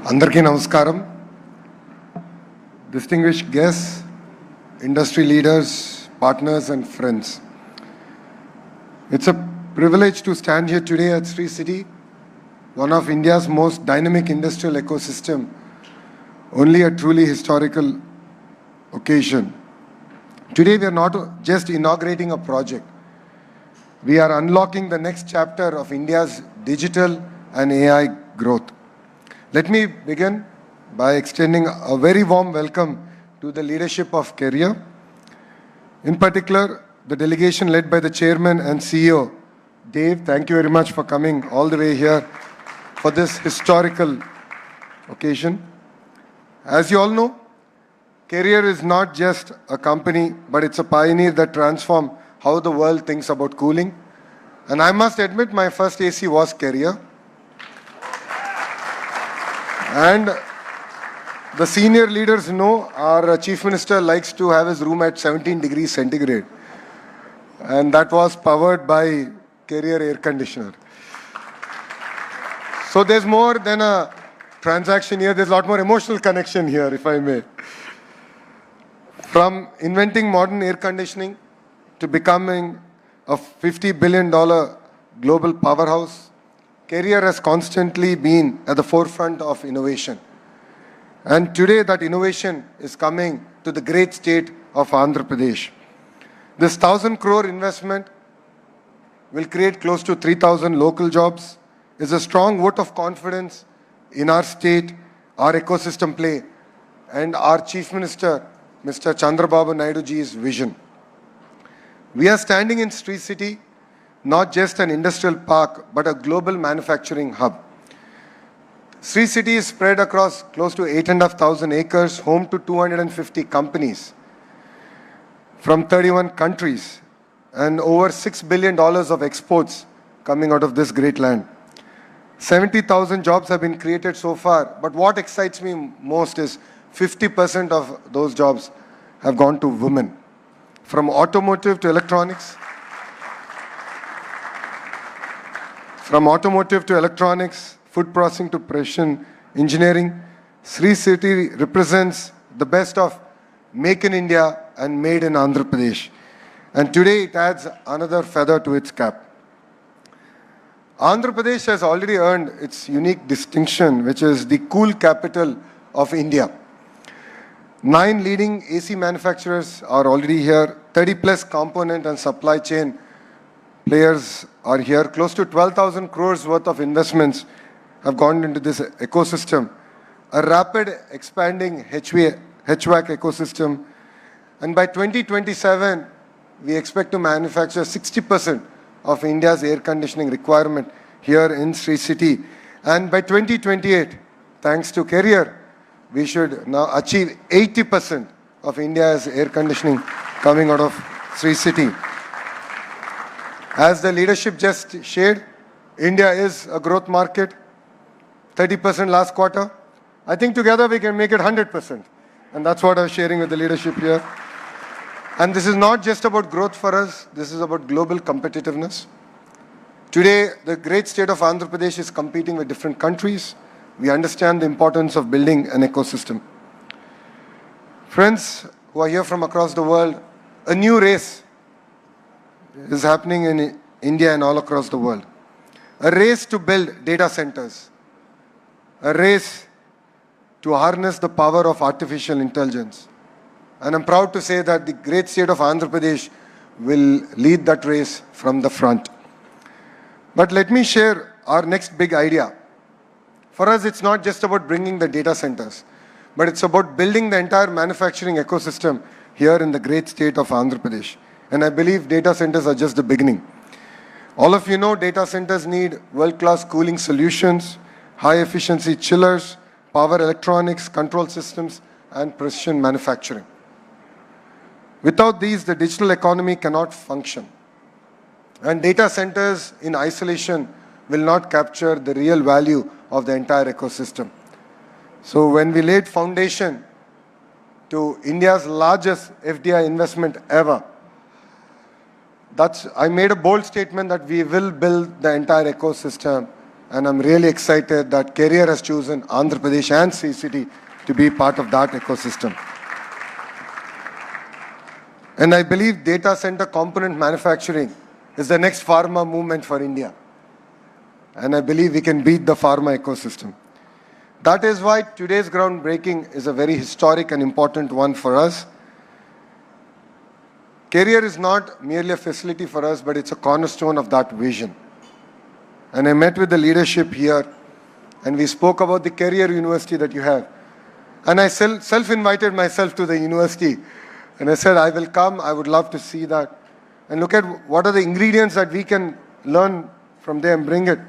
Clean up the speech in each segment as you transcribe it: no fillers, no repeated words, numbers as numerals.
Andarki Namaskaram, distinguished guests, industry leaders, partners and friends. It's a privilege to stand here today at Sri City, one of India's most dynamic industrial ecosystem, only a truly historical occasion. Today we are not just inaugurating a project, we are unlocking the next chapter of India's digital and AI growth. Let me begin by extending a very warm welcome to the leadership of Career. In particular, the delegation led by the chairman and CEO, Dave. Thank you very much for coming all the way here for this historical occasion. As you all know, Career is not just a company, but it's a pioneer that transformed how the world thinks about cooling. And I must admit, my first AC was Career. And the senior leaders know our Chief Minister likes to have his room at 17 degrees centigrade. And that was powered by Career air conditioner. So there's more than a transaction here. There's a lot more emotional connection here, if I may. From inventing modern air conditioning to becoming a $50 billion global powerhouse, Career has constantly been at the forefront of innovation. And today that innovation is coming to the great state of Andhra Pradesh. This 1,000 crore investment will create close to 3,000 local jobs, is a strong vote of confidence in our state, our ecosystem play, and our Chief Minister, Mr. Chandrababu Naidu ji's vision. We are standing in Sri City, not just an industrial park, but a global manufacturing hub. Sri City is spread across close to 8,500 acres, home to 250 companies from 31 countries and over $6 billion of exports coming out of this great land. 70,000 jobs have been created so far, but what excites me most is 50% of those jobs have gone to women. From automotive to electronics, food processing to precision engineering, Sri City represents the best of Make in India and Made in Andhra Pradesh. And today it adds another feather to its cap. Andhra Pradesh has already earned its unique distinction, which is the cool capital of India. 9 leading AC manufacturers are already here. 30 plus component and supply chain players are here. Close to 12,000 crores worth of investments have gone into this ecosystem. A rapid expanding HVAC ecosystem. And by 2027, we expect to manufacture 60% of India's air conditioning requirement here in Sri City. And by 2028, thanks to Career, we should now achieve 80% of India's air conditioning coming out of Sri City. As the leadership just shared, India is a growth market, 30% last quarter. I think together we can make it 100%. And that's what I'm sharing with the leadership here. And this is not just about growth for us, this is about global competitiveness. Today, the great state of Andhra Pradesh is competing with different countries. We understand the importance of building an ecosystem. Friends who are here from across the world, a new race is happening in India and all across the world. A race to build data centers. A race to harness the power of artificial intelligence. And I'm proud to say that the great state of Andhra Pradesh will lead that race from the front. But let me share our next big idea. For us, it's not just about bringing the data centers, but it's about building the entire manufacturing ecosystem here in the great state of Andhra Pradesh. And I believe data centers are just the beginning. All of you know data centers need world-class cooling solutions, high-efficiency chillers, power electronics, control systems, and precision manufacturing. Without these, the digital economy cannot function. And data centers in isolation will not capture the real value of the entire ecosystem. So when we laid foundation to India's largest FDI investment ever, I made a bold statement that we will build the entire ecosystem And I'm really excited that Career has chosen Andhra Pradesh and CCT to be part of that ecosystem. And I believe data center component manufacturing is the next pharma movement for India. And I believe we can beat the pharma ecosystem. That is why today's groundbreaking is a very historic and important one for us. Career is not merely a facility for us, but it's a cornerstone of that vision. And I met with the leadership here, and we spoke about the career university that you have. And I self-invited myself to the university. And I said, I will come, I would love to see that. And look at what are the ingredients that we can learn from there and bring it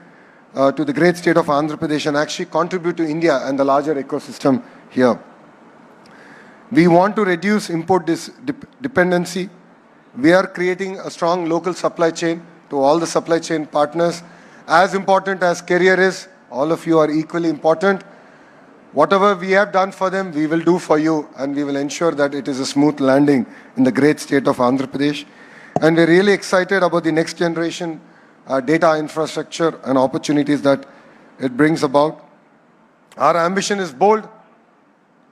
to the great state of Andhra Pradesh and actually contribute to India and the larger ecosystem here. We want to reduce import dependency. We are creating a strong local supply chain to all the supply chain partners. As important as career is, all of you are equally important. Whatever we have done for them, we will do for you, and we will ensure that it is a smooth landing in the great state of Andhra Pradesh. And we're really excited about the next generation data infrastructure and opportunities that it brings about. Our ambition is bold.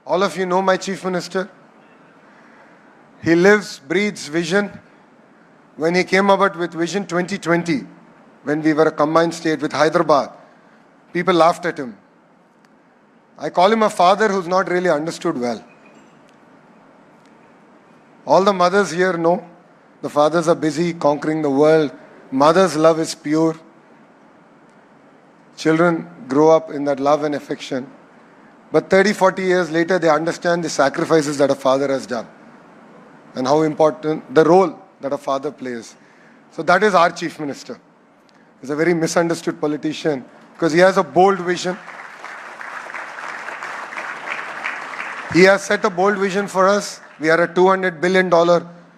All of you know my Chief Minister. He lives, breathes vision. When he came about with Vision 2020, when we were a combined state with Hyderabad, people laughed at him. I call him a father who's not really understood well. All the mothers here know the fathers are busy conquering the world. Mother's love is pure. Children grow up in that love and affection. But 30, 40 years later, they understand the sacrifices that a father has done and how important the role that a father plays. So that is our Chief Minister. He's a very misunderstood politician because he has a bold vision. He has set a bold vision for us. We are a $200 billion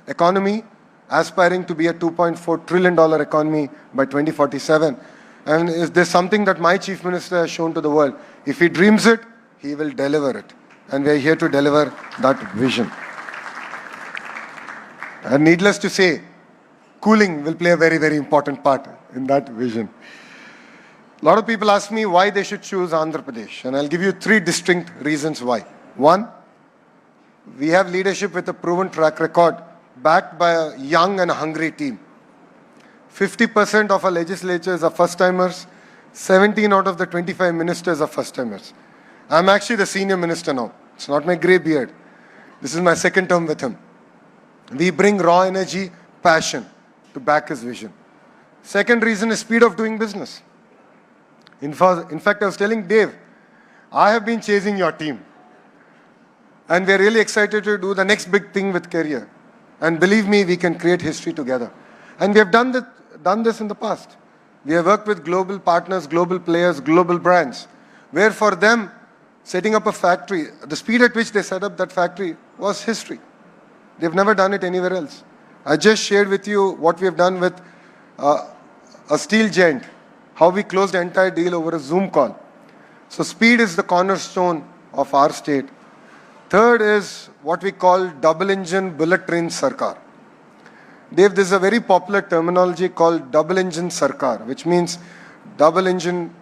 economy, aspiring to be a $2.4 trillion economy by 2047. And is there something that my Chief Minister has shown to the world? If he dreams it, he will deliver it. And we are here to deliver that vision. And needless to say, cooling will play a very, very important part in that vision. A lot of people ask me why they should choose Andhra Pradesh. And I'll give you 3 distinct reasons why. One, we have leadership with a proven track record backed by a young and hungry team. 50% of our legislatures are first-timers. 17 out of the 25 ministers are first-timers. I'm actually the senior minister now. It's not my grey beard. This is my second term with him. We bring raw energy, passion to back his vision. Second reason is speed of doing business. In fact, I was telling Dave, I have been chasing your team. And we're really excited to do the next big thing with Career. And believe me, we can create history together. And we have done this in the past. We have worked with global partners, global players, global brands, where for them, setting up a factory, the speed at which they set up that factory was history. They've never done it anywhere else. I just shared with you what we have done with a steel giant, how we closed the entire deal over a Zoom call. So speed is the cornerstone of our state. Third is what we call double engine bullet train sarkar. Dave, this is a very popular terminology called double engine sarkar, which means double engine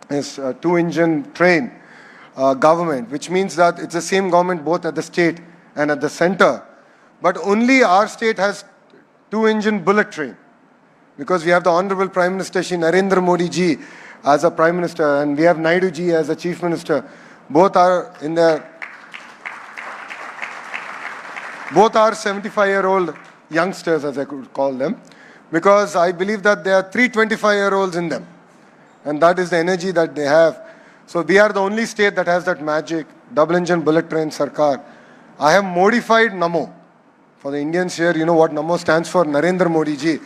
is a 2-engine train government, which means that it's the same government both at the state and at the center. But only our state has 2-engine bullet train, because we have the Honorable Prime Minister Shri Narendra Modi ji as a Prime Minister, and we have Naidu ji as a Chief Minister. Both are 75-year-old youngsters, as I could call them, because I believe that there are 3 25-year-olds in them, and that is the energy that they have. So we are the only state that has that magic, double engine bullet train sarkar. I have modified NAMO. For the Indians here, you know what NAMO stands for, Narendra Modi ji.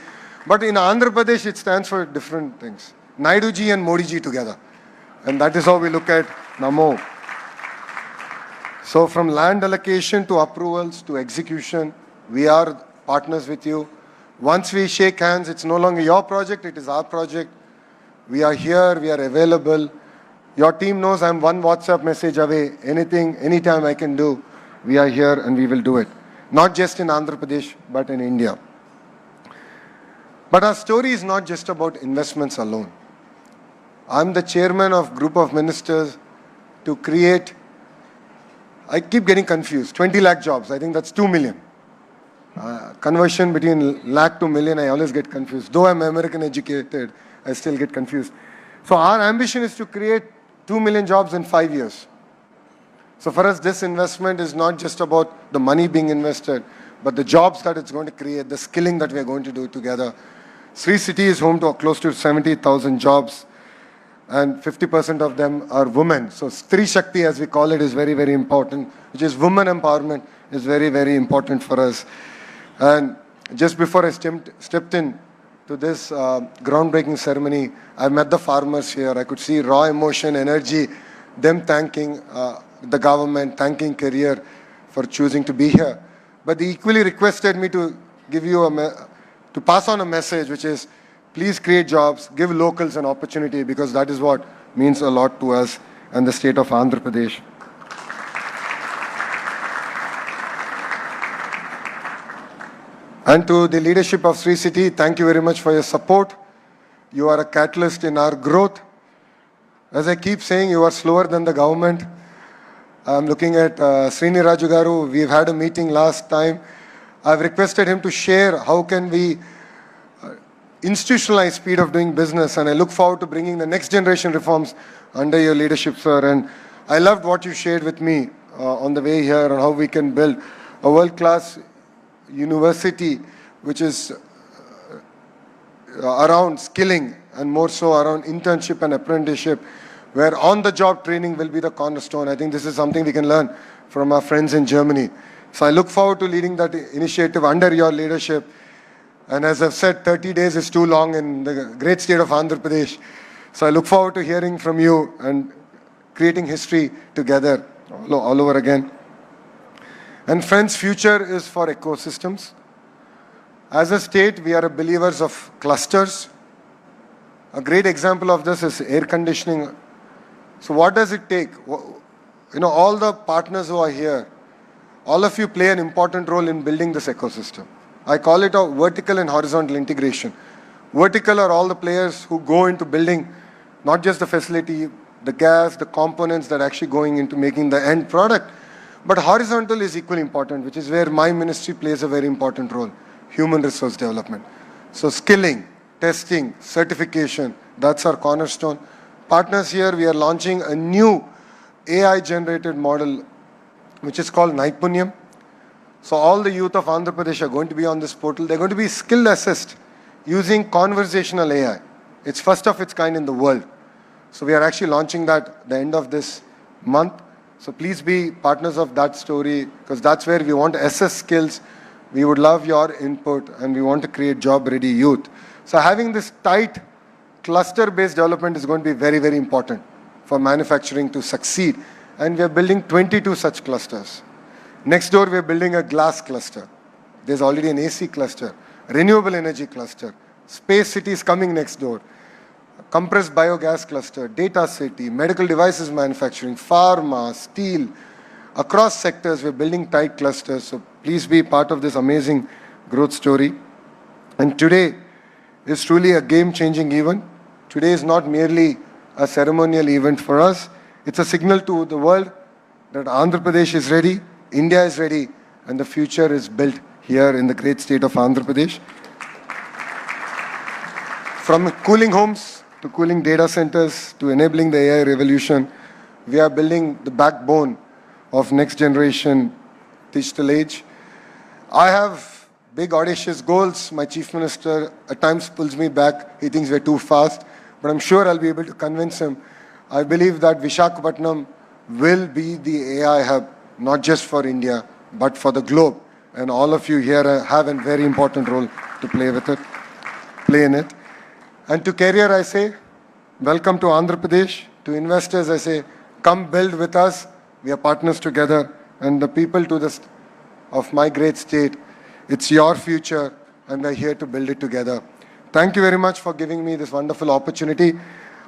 But in Andhra Pradesh, it stands for different things. Naidu ji and Modi ji together. And that is how we look at NAMO. So from land allocation to approvals to execution, we are partners with you. Once we shake hands, it's no longer your project, it is our project. We are here, we are available. Your team knows I'm one WhatsApp message away. Anything, anytime I can do, we are here and we will do it. Not just in Andhra Pradesh, but in India. But our story is not just about investments alone. I'm the chairman of group of ministers to create, I keep getting confused, 20 lakh jobs. I think that's 2 million. Conversion between lakh to million, I always get confused. Though I'm American educated, I still get confused. So our ambition is to create 2 million jobs in 5 years. So for us, this investment is not just about the money being invested, but the jobs that it's going to create, the skilling that we are going to do together. Sri City is home to close to 70,000 jobs, and 50% of them are women. So Stri Shakti, as we call it, is very, very important, which is women empowerment, is very, very important for us. And just before I stepped in to this groundbreaking ceremony, I met the farmers here. I could see raw emotion, energy, them thanking the government, thanking Career for choosing to be here. But they equally requested me to give you to pass on a message, which is, please create jobs, give locals an opportunity, because that is what means a lot to us and the state of Andhra Pradesh. And to the leadership of Sri City, thank you very much for your support. You are a catalyst in our growth. As I keep saying, you are slower than the government. I'm looking at Srini Raju Garu. We've had a meeting last time. I've requested him to share how can we institutionalize speed of doing business, and I look forward to bringing the next generation reforms under your leadership, sir. And I loved what you shared with me on the way here on how we can build a world-class university which is around skilling and more so around internship and apprenticeship, where on-the-job training will be the cornerstone. I think this is something we can learn from our friends in Germany. So I look forward to leading that initiative under your leadership. And as I've said, 30 days is too long in the great state of Andhra Pradesh. So I look forward to hearing from you and creating history together all over again. And friends, future is for ecosystems. As a state, we are believers of clusters. A great example of this is air conditioning. So what does it take? All the partners who are here, all of you play an important role in building this ecosystem. I call it a vertical and horizontal integration. Vertical are all the players who go into building not just the facility, the gas, the components that are actually going into making the end product. But horizontal is equally important, which is where my ministry plays a very important role, human resource development. So skilling, testing, certification, that's our cornerstone. Partners here, we are launching a new AI-generated model, which is called Naipunyam. So all the youth of Andhra Pradesh are going to be on this portal. They're going to be skill assessed using conversational AI. It's first of its kind in the world. So we are actually launching that at the end of this month. So please be partners of that story, because that's where we want to assess skills. We would love your input, and we want to create job-ready youth. So having this tight cluster-based development is going to be very, very important for manufacturing to succeed. And we are building 22 such clusters. Next door, we are building a glass cluster. There's already an AC cluster, renewable energy cluster, space cities coming next door, compressed biogas cluster, data city, medical devices manufacturing, pharma, steel. Across sectors, we're building tight clusters. So please be part of this amazing growth story. And today is truly a game-changing event. Today is not merely a ceremonial event for us. It's a signal to the world that Andhra Pradesh is ready, India is ready, and the future is built here in the great state of Andhra Pradesh. From cooling homes to cooling data centers to enabling the AI revolution, we are building the backbone of next generation digital age. I have big audacious goals. My chief minister at times pulls me back. He thinks we're too fast, but I'm sure I'll be able to convince him. I believe that Visakhapatnam will be the AI hub, not just for India, but for the globe. And all of you here have a very important role to play in it. And to Career, I say, welcome to Andhra Pradesh. To investors, I say, come build with us. We are partners together. And the people of my great state, it's your future, and we're here to build it together. Thank you very much for giving me this wonderful opportunity.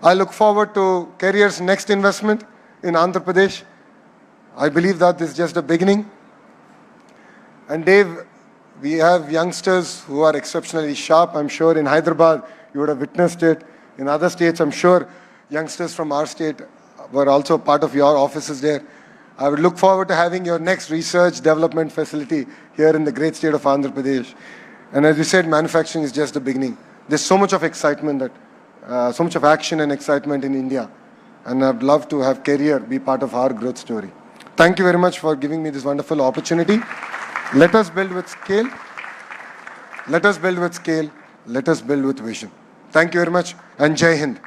I look forward to Career's next investment in Andhra Pradesh. I believe that this is just a beginning. And Dave, we have youngsters who are exceptionally sharp. I'm sure in Hyderabad, you would have witnessed it. In other states, I'm sure youngsters from our state were also part of your offices there. I would look forward to having your next research development facility here in the great state of Andhra Pradesh. And as you said, manufacturing is just the beginning. There's so much of excitement, so much of action and excitement in India. And I'd love to have Career be part of our growth story. Thank you very much for giving me this wonderful opportunity. Let us build with scale. Let us build with scale. Let us build with vision. Thank you very much, and Jai Hind.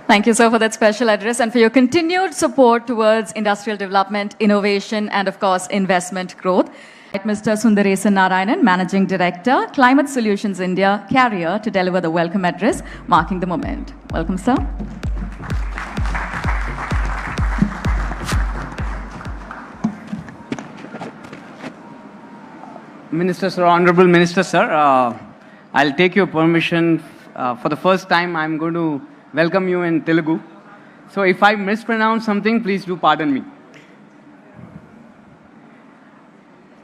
Thank you, sir, for that special address and for your continued support towards industrial development, innovation, and, of course, investment growth. Mr. Sundaresan Narayanan, Managing Director, Climate Solutions India, Carrier, to deliver the welcome address, marking the moment. Welcome, sir. Minister, sir, Honorable Minister, sir, I'll take your permission. For the first time, I'm going to welcome you in Telugu. So if I mispronounce something, please do pardon me.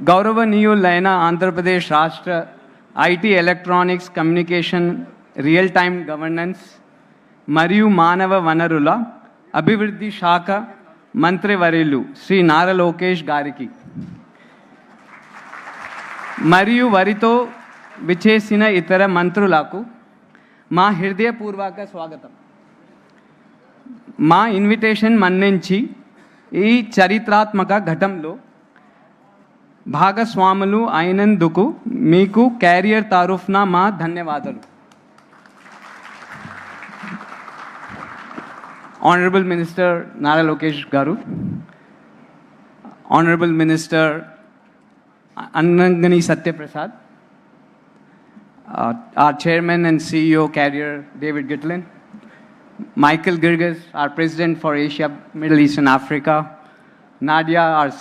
గౌరవనీయులైన ఆంధ్రప్రదేశ్ రాష్ట్ర IT electronics communication real time governance మరియు మానవ వనరుల అభివృద్ధి శాఖ మంత్రివర్యులు శ్రీ నారా లోకేష్ గారికి మరియు వారితో విచేసిన ఇతర మంత్రులకు మా హృదయపూర్వక స్వాగతం. మా ఇన్విటేషన్ మన్నించి ఈ చరిత్రాత్మక ఘట్టంలో భాగస్వాములు అయినందుకు మీకు క్యారియర్ తరఫున మా ధన్యవాదాలు. Honorable Minister Nara Lokesh Garu, Honorable Minister Annangani Satya Prasad, our Chairman and CEO Carrier David Gitlin, Michael Girgis, our President for Asia, Middle East and Africa, Nadia, our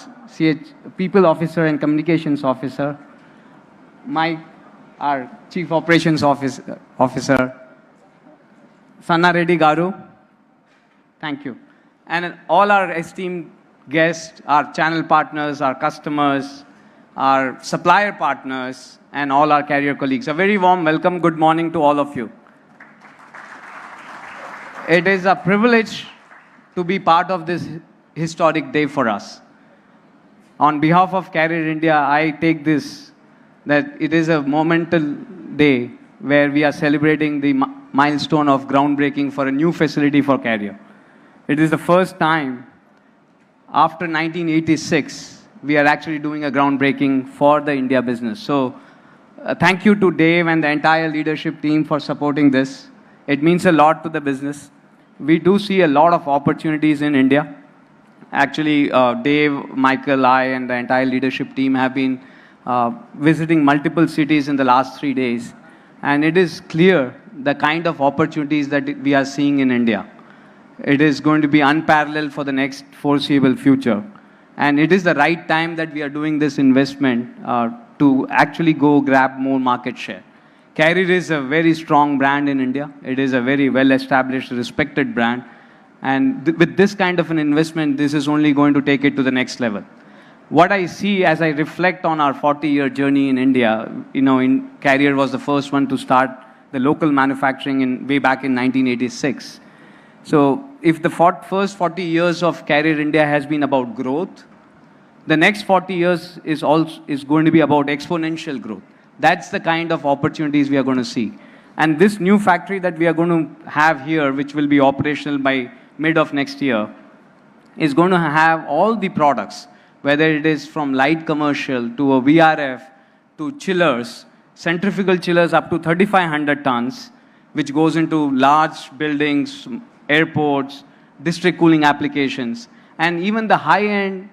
People Officer and Communications Officer, Mike, our Chief Operations Officer, Sanna Reddy Garu, thank you. And all our esteemed guests, our channel partners, our customers, our supplier partners, and all our Carrier colleagues. A very warm welcome, good morning to all of you. It is a privilege to be part of this historic day for us. On behalf of Carrier India, I take this that it is a momentous day where we are celebrating the milestone of groundbreaking for a new facility for Carrier. It is the first time after 1986 we are actually doing a groundbreaking for the India business. So thank you to Dave and the entire leadership team for supporting this. It means a lot to the business. We do see a lot of opportunities in India. Actually, Dave, Michael, I, and the entire leadership team have been visiting multiple cities in the last 3 days. And it is clear the kind of opportunities that we are seeing in India. It is going to be unparalleled for the next foreseeable future. And it is the right time that we are doing this investment to actually go grab more market share. Carrier is a very strong brand in India. It is a very well-established, respected brand. And with this kind of an investment, this is only going to take it to the next level. What I see as I reflect on our 40-year journey in India, Carrier was the first one to start the local manufacturing way back in 1986. So if the first 40 years of Carrier India has been about growth, the next 40 years is going to be about exponential growth. That's the kind of opportunities we are going to see. And this new factory that we are going to have here, which will be operational by mid of next year, is going to have all the products, whether it is from light commercial to a VRF to chillers, centrifugal chillers up to 3,500 tons, which goes into large buildings, airports, district cooling applications, and even the high-end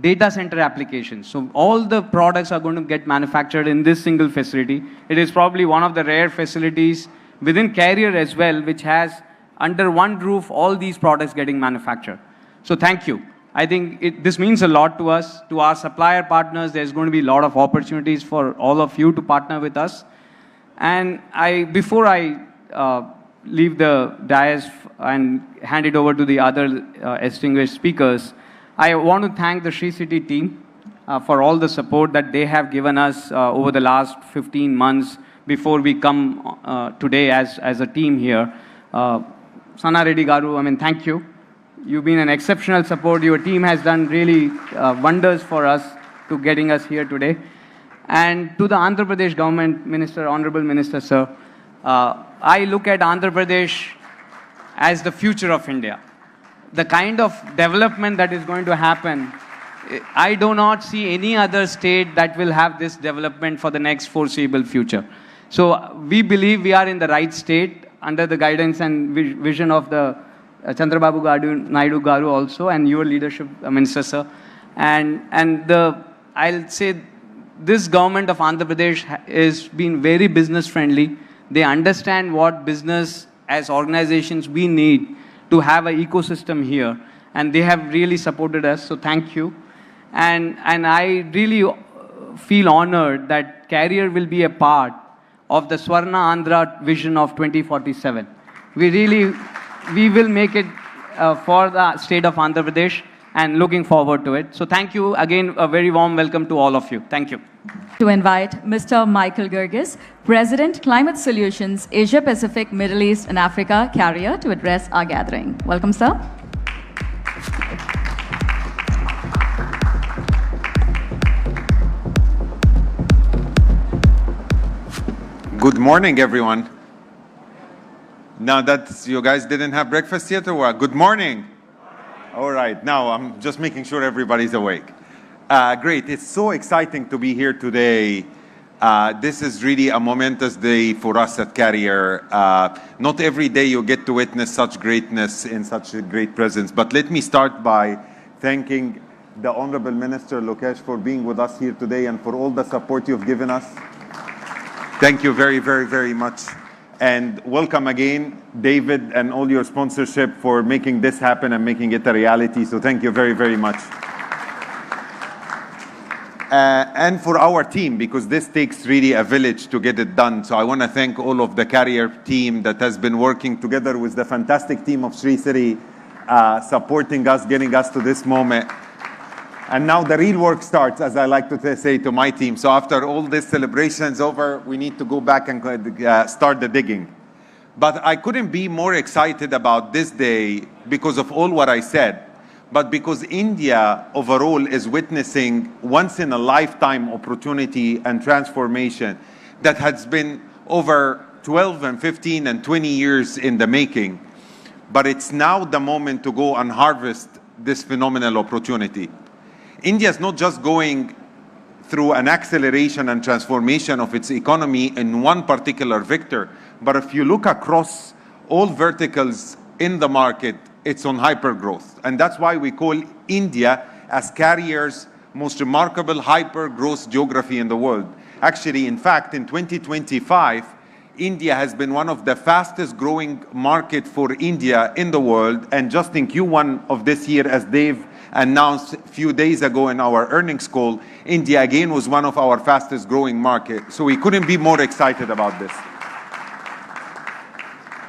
data center applications. So all the products are going to get manufactured in this single facility. It is probably one of the rare facilities within Carrier as well, which has under one roof all these products getting manufactured. So thank you. I think this means a lot to us, to our supplier partners. There's going to be a lot of opportunities for all of you to partner with us. And before I leave the dais and hand it over to the other distinguished speakers, I want to thank the Sri City team for all the support that they have given us over the last 15 months before we come today as a team here. Sana Reddy Garu, I mean, thank you. You've been an exceptional support. Your team has done really wonders for us to getting us here today. And to the Andhra Pradesh government, Minister, Honorable Minister, sir, I look at Andhra Pradesh as the future of India. The kind of development that is going to happen, I do not see any other state that will have this development for the next foreseeable future. So we believe we are in the right state under the guidance and vision of the Chandrababu Naidu Garu also, and your leadership, Minister, sir. And I'll say this government of Andhra Pradesh is been very business friendly. They understand what business as organizations we need to have an ecosystem here, and they have really supported us, so thank you. And I really feel honored that Carrier will be a part of the Swarna Andhra vision of 2047. We will make it for the state of Andhra Pradesh, and looking forward to it. So thank you again, a very warm welcome to all of you. Thank you. To invite Mr. Michael Gergis, President, Climate Solutions, Asia Pacific, Middle East and Africa, Carrier, to address our gathering. Welcome, sir. Good morning, everyone. Now that you guys didn't have breakfast yet, or what? Good morning. All right, now I'm just making sure everybody's awake. Great, it's so exciting to be here today. This is really a momentous day for us at Carrier. Not every day you get to witness such greatness in such a great presence. But let me start by thanking the Honorable Minister Lokesh for being with us here today and for all the support you've given us. Thank you very, very, very much. And welcome again, David, and all your sponsorship for making this happen and making it a reality. So thank you very, very much. And for our team, because this takes really a village to get it done. So I want to thank all of the Carrier team that has been working together with the fantastic team of Sri City, supporting us, getting us to this moment. And now the real work starts, as I like to say to my team. So after all this celebrations over, we need to go back and start the digging. But I couldn't be more excited about this day because of all what I said, but because India overall is witnessing once-in-a-lifetime opportunity and transformation that has been over 12 and 15 and 20 years in the making. But it's now the moment to go and harvest this phenomenal opportunity. India is not just going through an acceleration and transformation of its economy in one particular vector, but if you look across all verticals in the market, it's on hyper-growth. And that's why we call India as Carrier's most remarkable hyper-growth geography in the world. Actually, in fact, in 2025, India has been one of the fastest growing market for India in the world. And just in Q1 of this year, as Dave announced a few days ago in our earnings call, India again was one of our fastest growing markets. So we couldn't be more excited about this.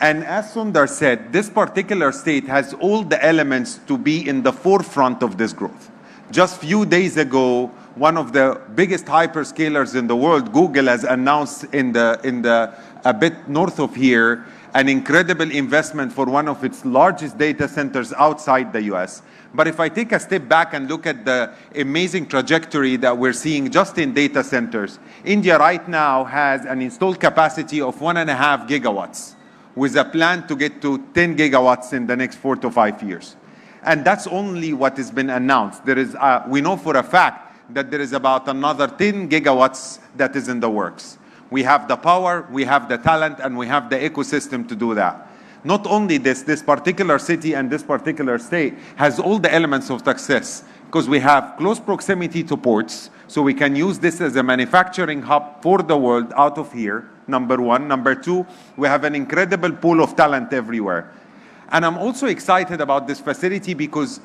And as Sundar said, this particular state has all the elements to be in the forefront of this growth. Just a few days ago, one of the biggest hyperscalers in the world, Google, has announced a bit north of here, an incredible investment for one of its largest data centers outside the US. But if I take a step back and look at the amazing trajectory that we're seeing just in data centers, India right now has an installed capacity of 1.5 gigawatts, with a plan to get to 10 gigawatts in the next 4 to 5 years. And that's only what has been announced. There is, we know for a fact that there is about another 10 gigawatts that is in the works. We have the power, we have the talent, and we have the ecosystem to do that. Not only this particular city and this particular state has all the elements of success, because we have close proximity to ports, so we can use this as a manufacturing hub for the world out of here, number one. Number two, we have an incredible pool of talent everywhere. And I'm also excited about this facility because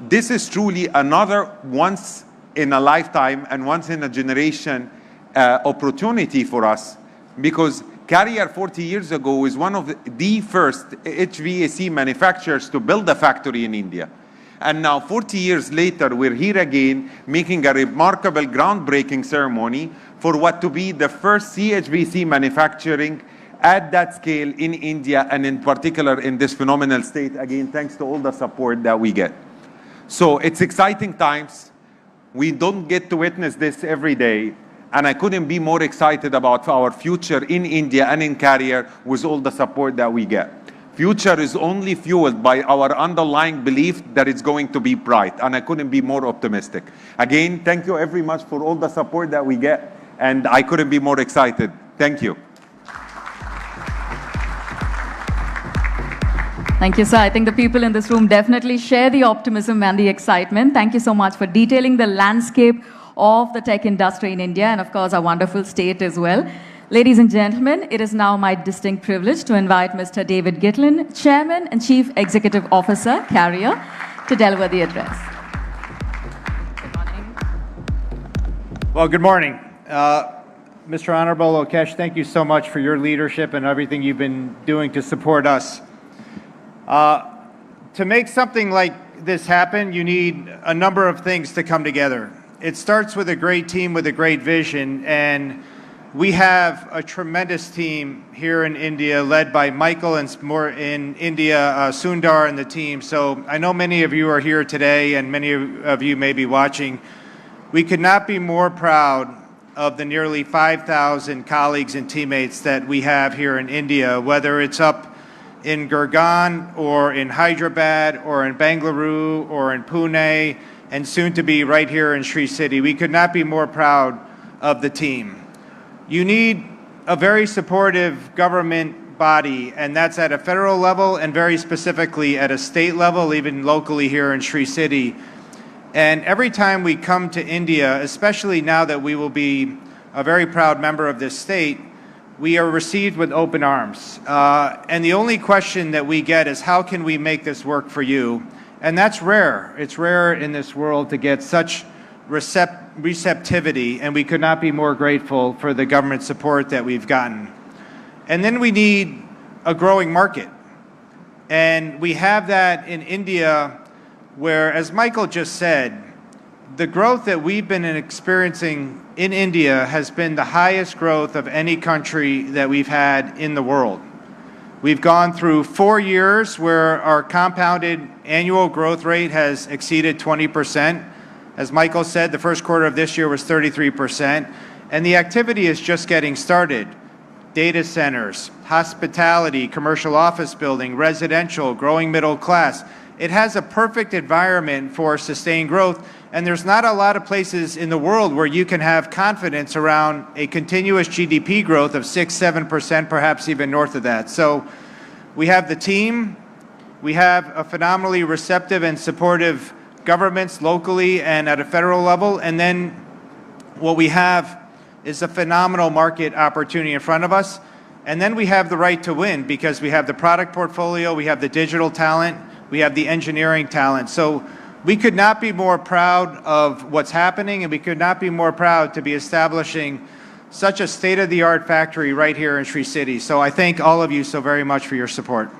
this is truly another once in a lifetime and once in a generation opportunity for us, because Carrier 40 years ago was one of the first HVAC manufacturers to build a factory in India. And now, 40 years later, we're here again, making a remarkable, groundbreaking ceremony for what to be the first CHBC manufacturing at that scale in India, and in particular in this phenomenal state, again, thanks to all the support that we get. So it's exciting times. We don't get to witness this every day, and I couldn't be more excited about our future in India and in Carrier with all the support that we get. Future is only fueled by our underlying belief that it's going to be bright, and I couldn't be more optimistic. Again, thank you very much for all the support that we get, and I couldn't be more excited. Thank you. Thank you, sir. I think the people in this room definitely share the optimism and the excitement. Thank you so much for detailing the landscape of the tech industry in India and, of course, our wonderful state as well. Ladies and gentlemen, it is now my distinct privilege to invite Mr. David Gitlin, Chairman and Chief Executive Officer, Carrier, to deliver the address. Good morning. Well, good morning. Mr. Honorable Lokesh, thank you so much for your leadership and everything you've been doing to support us. To make something like this happen, you need a number of things to come together. It starts with a great team with a great vision, and we have a tremendous team here in India led by Michael and more in India, Sundar and the team. So I know many of you are here today and many of you may be watching. We could not be more proud of the nearly 5,000 colleagues and teammates that we have here in India, whether it's up in Gurgaon or in Hyderabad or in Bengaluru or in Pune and soon to be right here in Sri City. We could not be more proud of the team. You need a very supportive government body, and that's at a federal level and very specifically at a state level, even locally here in Sri City. And every time we come to India, especially now that we will be a very proud member of this state, we are received with open arms. And the only question that we get is, how can we make this work for you? And that's rare. It's rare in this world to get such receptivity, and we could not be more grateful for the government support that we've gotten. And then we need a growing market. And we have that in India where, as Michael just said, the growth that we've been experiencing in India has been the highest growth of any country that we've had in the world. We've gone through 4 years where our compounded annual growth rate has exceeded 20%. As Michael said, the first quarter of this year was 33%, and the activity is just getting started. Data centers, hospitality, commercial office building, residential, growing middle class. It has a perfect environment for sustained growth, and there's not a lot of places in the world where you can have confidence around a continuous GDP growth of 6-7%, perhaps even north of that. So we have the team, we have a phenomenally receptive and supportive governments locally and at a federal level, and then what we have is a phenomenal market opportunity in front of us. And then we have the right to win because we have the product portfolio, we have the digital talent, we have the engineering talent. So we could not be more proud of what's happening, and we could not be more proud to be establishing such a state-of-the-art factory right here in Sri City. So I thank all of you so very much for your support.